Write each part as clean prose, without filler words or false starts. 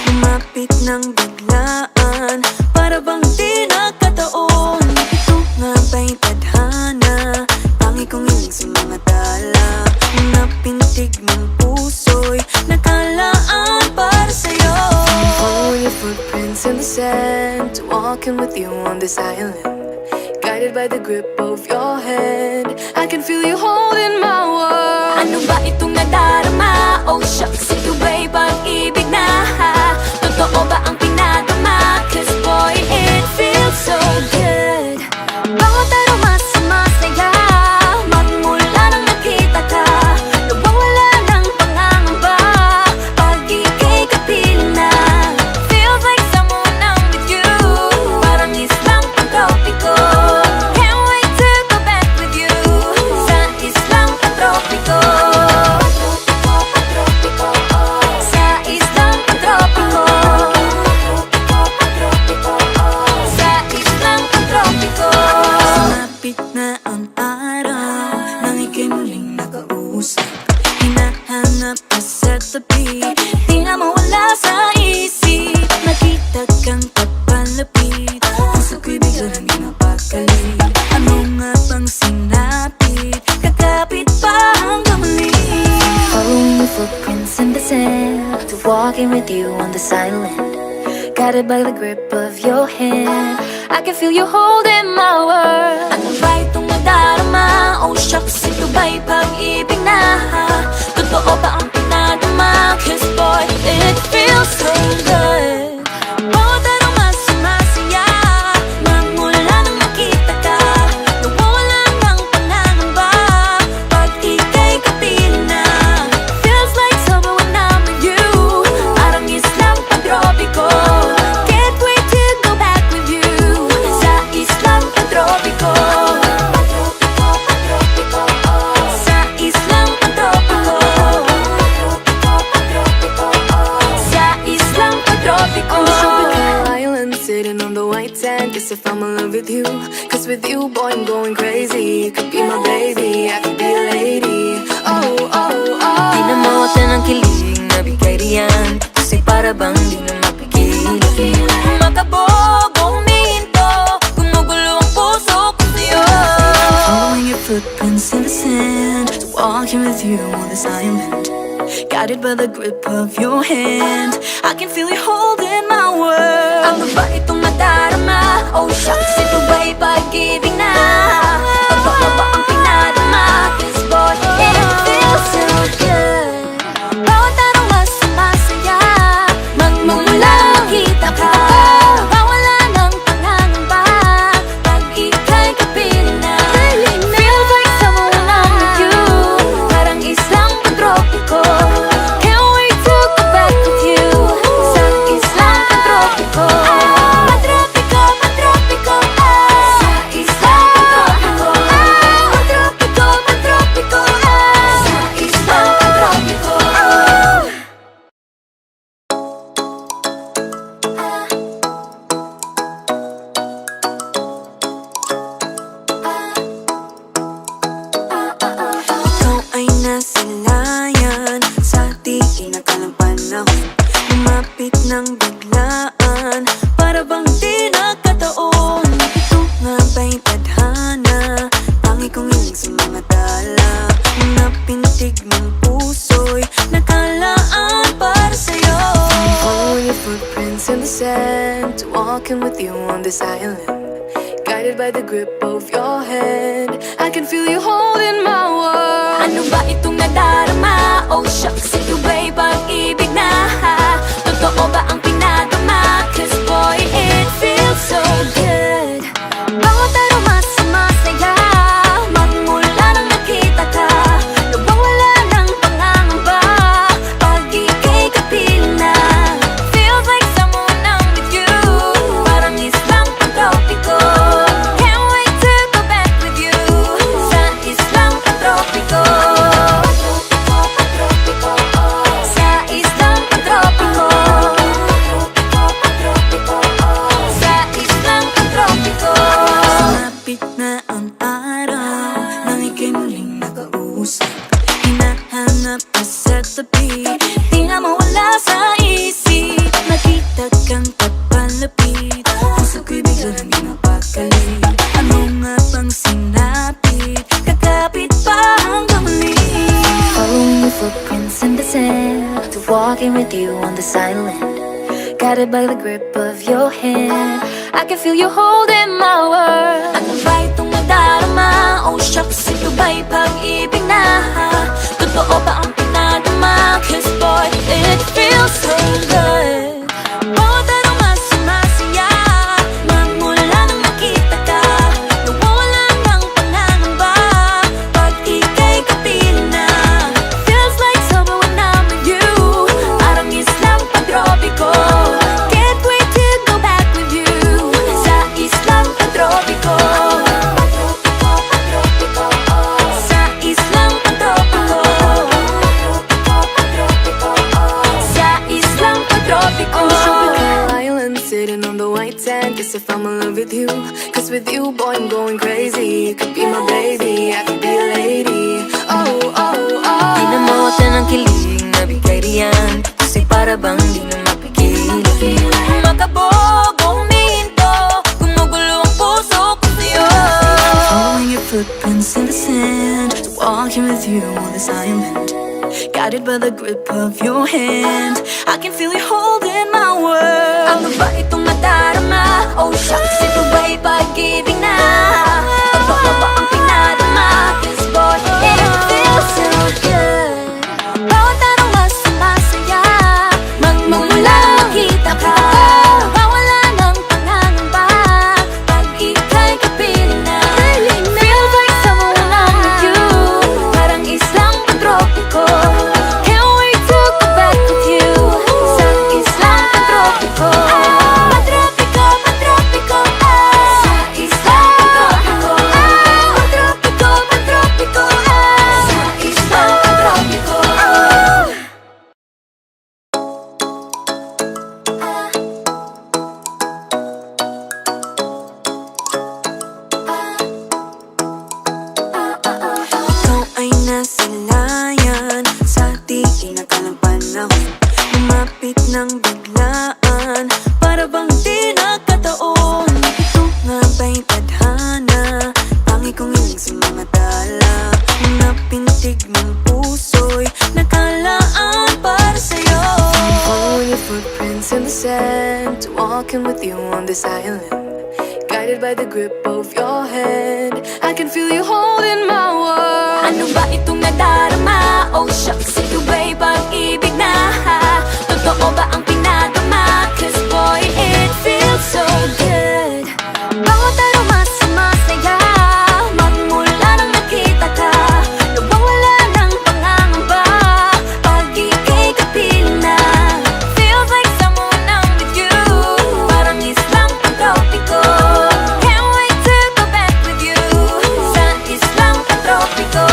Lumapit ng biglaan, para bang di nagkataon. Ito nga ba'y tadhana, tangi kong hiling sa mga tala. Mga pintig ng puso'y nakalaan para sa'yo. Following your footprints in the sand, walking with you on this island, guided by the grip of your hand. I can feel you holding my world. Ano ba itong nadarama? Oh shucks, ito ba'y pag-ibig na? Totoo ba ang pinadama? Cause boy, it feels so good. Bawat aroma sumasaya, magmula nang nakita ka. Nawawala ng pangangamba, pag ika'y kapiling na. Feels like someone I'm with you, parang islang pagtropiko. Can't wait to go back with you, sa islang pagtropiko. Sa islang pagtropiko. Sa islang pagtropiko. Sumapit na ang araw, nang ika'y muling nakausap. Hinahanap ka sa tabi, di na mawala sa isip. Nakita kang papalapit, puso ko'y biglang di mapakali. Ano nga bang sinapit, kakapit pa hanggang muli. Following your footprints in the sand, walking with you on this island, guided by the grip of your hand. I can feel you holding my world. Ano ba itong nadarama? Oh shucks, ito ba'y pag-ibig na? Totoo ba ang pinadama? Cause boy, it feels so good. Bawat aroma sumasaya, magmula nang nakita ka. Nawawala ng pangangamba, pag ika'y kapiling na. Feels like summer when I'm with you, parang islang pagtropiko. Can't wait to go back with you, sa islang pagtropiko. Sa islang pagtropiko. Sa islang pagtropiko. On the tropical island, sitting on the white sand, guess if I'm in love with you. Cause with you, boy, I'm going crazy. You could be my baby, I could be a lady. Oh, oh, oh. Di na mawata ng kilig na bigay riyan, kasi para bang di na mapigil. Makabog, huminto, gumugulo ang puso ko sa'yo. Following your footprints in the sand, walking with you on this island, guided by the grip of your hand. I can feel you holding my world. Ano ba itong nadarama? Oh shucks, ito ba'y pag-ibig na? Totoo ba ang pinadama? Cause boy, it feels so good. Bawat aroma sumasaya, magmumula nang nakita ka. Nawawala ng pangangamba, pag ika'y kapiling na. Feels like someone I'm with you, parang islang pagtropiko. Can't wait to go back with you, sa islang pagtropiko. Pagtropiko, pagtropiko, sa islang pagtropiko. Pagtropiko, pagtropiko, sa islang pagtropiko. Ikaw ay nasa layan, sa di inakalang panahon. Lumapit ng biglaan, para bang di nagkataon. Ito nga ba'y tadhana, tangi kong hiling sa mga tala. Mga pintig ng puso'y nakalaan para sa'yo. Following your footprints in the sand, walking with you on this island, guided by the grip of your hand. I can feel you holding my world. Ano ba itong nadarama? Oh shucks, ito ba'y pag-ibig na? Totoo ba ang pinadama? Cause boy, it feels so good. Bawat aroma sumasaya, magmula nang nakita ka. Nawawala ng pangangamba, pag ika'y kapiling na. Feels like someone I'm with you, parang islang pagtropiko. Can't wait to go back with you, sa islang pagtropiko. Sa islang pagtropiko. with you on this island, guided by the grip of your hand. I can feel you holding my world. Ano ba itong nadarama? Oh shucks, ito ba'y pag-ibig na? Totoo ba ang pinadama? Cause boy, it feels so good. Bawat araw mas sumasaya, magmula nang makita ka. Nawawala ng pangangamba pag ika'y kapiling na. Feels like summer when I'm with you, parang islang pagtropiko. Can't wait to go back with you sa islang pagtropiko. Sa islang pagtropiko. Sa islang pagtropiko. Island sitting on the white sand. Guess if I'm in love with you, cause with you, boy, I'm going crazy. You could be my baby, I could be a lady. Oh, oh, oh. Di na mawala ng kilig na bigay riyan, kasi para bang di na mapigil. Makabog o humihinto, gumugulo ang puso ko sa'yo. Following your footprints in the sand, walking with you on this island, guided by the grip of your hand. I can feel you holding my world. Ano ba itong nadarama? Oh shucks, ito ba'y pag-ibig na? Totoo ba ang pinadama? Cause boy, it feels so good. Bawat araw mas sumasaya, magmumula makita ka. Nawawala ng pangangamba pag ika'y kapiling na. Feels like summer when I'm with you, parang islang pagtropiko. Can't wait to go back with you sa islang pagtropiko. Pagtropiko, pagtropiko, sa islang pagtropiko. Pagtropiko, pagtropiko, sa islang pagtropiko. Ikaw ay nasa layan, sa di inakalang panahon. Lumapit ng biglaan, para bang di nakataon. Ito nga ba'y tadhana, tangi kong iling sa mga tala. Mga pintig ng puso'y nakalaan para sa'yo. Following your footprints in the sand, walking with you on this island, guided by the grip of your hand. I can feel you holding my world. Ano ba itong nadarama? Oh shucks, ito ba'y pag-ibig na? Totoo ba ang pinadama? Cause boy, it feels so good. Bawat araw mas sumasaya, magmula nang nakita ka. Nawawala ng pangangamba pag ika'y kapiling na. Feels like summer when I'm with you, parang islang pagtropiko. Can't wait to go back with you sa islang pagtropiko.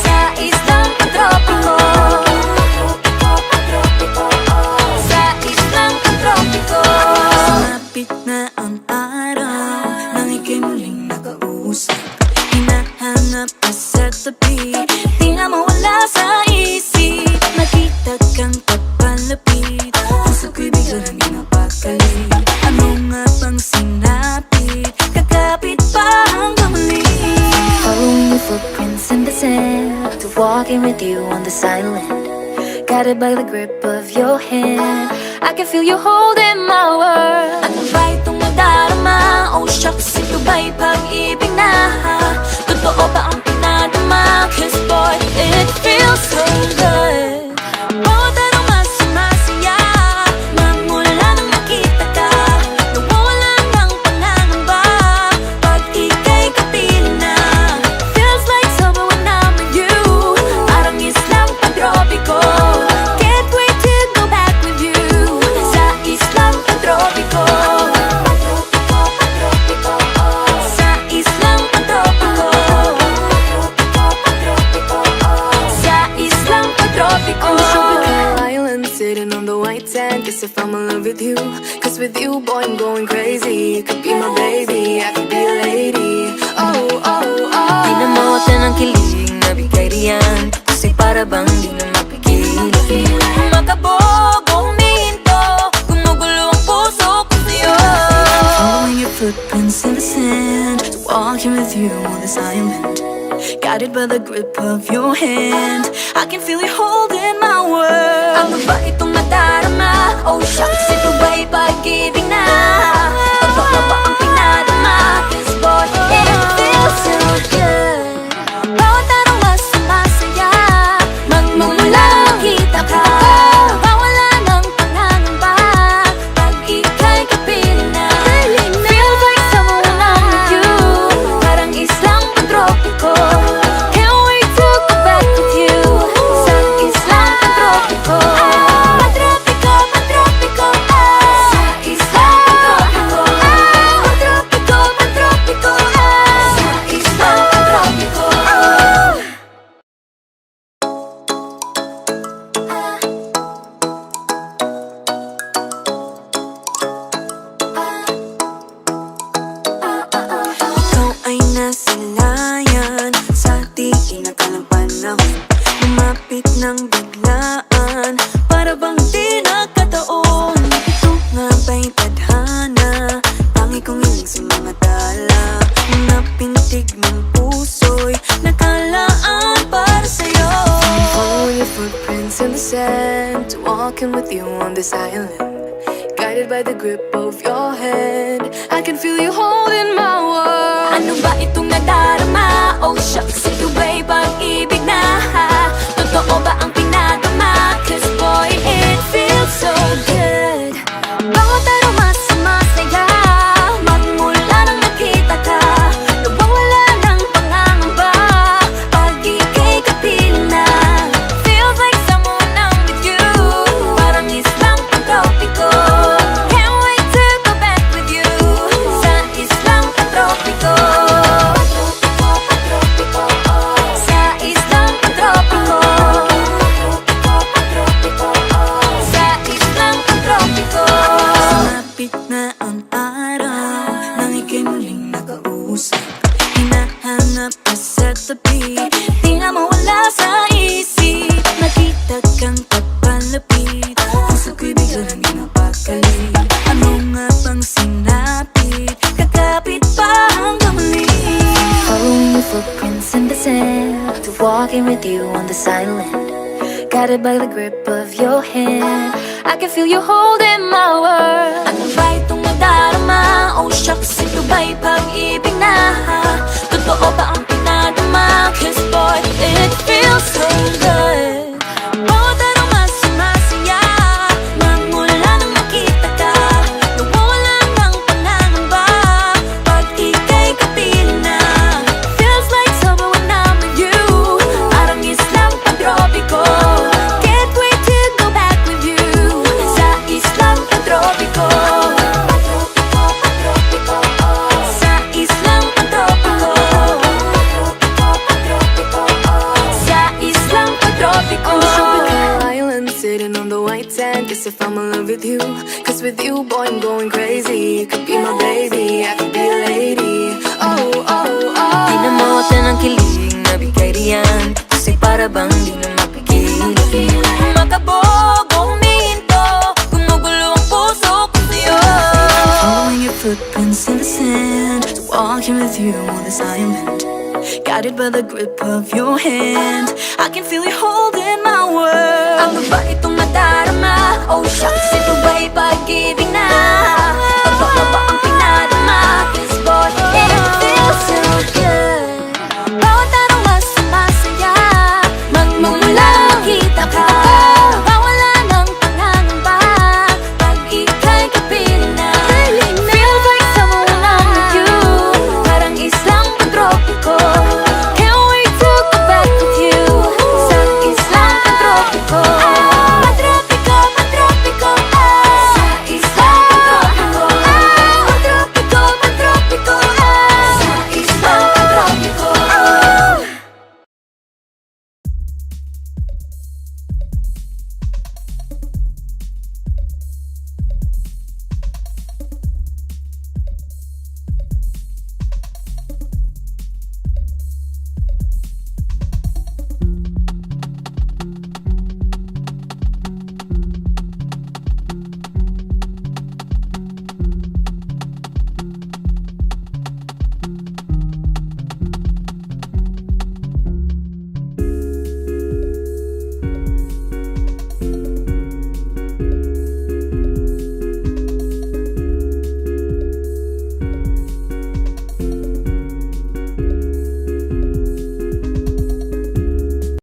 Sa islang pagtropiko. Sa islang pagtropiko. Sumapit na ang araw, nang ika'y muling nakausap. Hinahanap ka sa tabi, di na mawala sa isip. Nakita kang papalapit, puso ko'y bigla nang pinapakali. Ano nga bang sinapit, kakapit pa hanggang muli. Following your footprints in the sand, to walking with you on this island, guided by the grip of your hand. I can feel you holding my world. Ano ba itong nadarama? Oh shucks, ito ba'y pag-ibig na? Totoo ba ang pinadama? Cause boy, it feels so good. Bawat araw mas sumasaya, magmula nang makita ka. Nawawala ng pangangamba pag ika'y kapiling na. Feels like summer when I'm with you, parang islang pagtropiko. Can't wait to go back with you sa islang pagtropiko. Sa islang pagtropiko. Sa islang pagtropiko. Island sitting on the white sand. Guess if I'm in love with you, cause with you, boy, I'm going crazy. You could be my baby, I could be a lady. Oh, oh, oh. Di na mawala ng kilig na bigay riyan, kasi para bang di na mapigil. Makabog o humihinto, gumugulo ang puso ko sa'yo. Following your footprints in the sand, walking with you on this island, guided by the grip of your hand. I can feel you holding my world. Ano ba itong nadarama? Oh shucks, ito ba'y pag-ibig na? Totoo ba ang pinadama? 'Cause boy, it feels so good. Bawat araw mas sumasaya, magmumula makita ka. Mawala ng pangangamba, pag ika'y kapiling na. Feels like someone I'm with you, parang islang pantropiko. Can't wait to go back with you, sa islang pantropiko. Pantropiko, pantropiko, sa islang pantropiko. Pantropiko, pantropiko, sa islang pantropiko. Ikaw ay nasilayan sa di inakalang panahon. Lumapit ng biglaan, para bang di nagkataon. Ito nga ba'y tadhana? Tangi kong hiling sa mga tala. Mga pintig ng puso'y nakalaan para sa'yo. Following your footprints in the sand, walking with you on this island, guided by the grip of your hand. I can feel you holding my world. Ano ba itong nadarama? Oh shucks, ito ba'y pag-ibig na? Totoo ba ang pinadama? 'Cause boy, it feels so good. Bawat araw mas sumasaya, magmula nang nakita ka. Nawawala ng pangangamba, pag ika'y kapiling na. Feels like someone I'm with you, parang islang pantropiko. Can't wait to go back with you, sa islang pantropiko. Sa islang pantropiko. Sa islang pantropiko. Sumapit na ang araw nang ika'y muling nakausap. Hinahanap ka sa tabi, di na mawala sa isip. Nakita kang papalapit, puso ko'y biglang napakali. Ano nga bang sinapit? Kakapit pa hanggang muli. Following your footprints in the sand, to walking with you on this island, guided by the grip of your hand. I can feel you holding my world. Ano ba itong nadarama? Oh shucks, ito ba'y pag-ibig na? Totoo ba ang pinadama? 'Cause boy, it feels so good. Bawat araw mas sumasaya, magmula nang makita ka. Nawawala ng pangangamba, pag ika'y kapiling na. Feels like summer when I'm with you, parang islang pantropiko. Can't wait to go back with you, sa islang pantropiko. Sa islang pantropiko. Sa islang pantropiko. On the tropical island, sitting on the white sand, as if I'm in love with you. 'Cause with you, boy, I'm going crazy. You could be my baby, I could be a lady. Oh, oh, oh. Pinamote ng kilig na bigay riyan, kasi para bang di na mapigil. Makabog, huminto, gumugulo ang puso ko sa'yo. Following your footprints in the sand, walking with you on this island, guided by the grip of your hand. I can feel you holding my world. Ano ba itong nadarama? Oh shucks,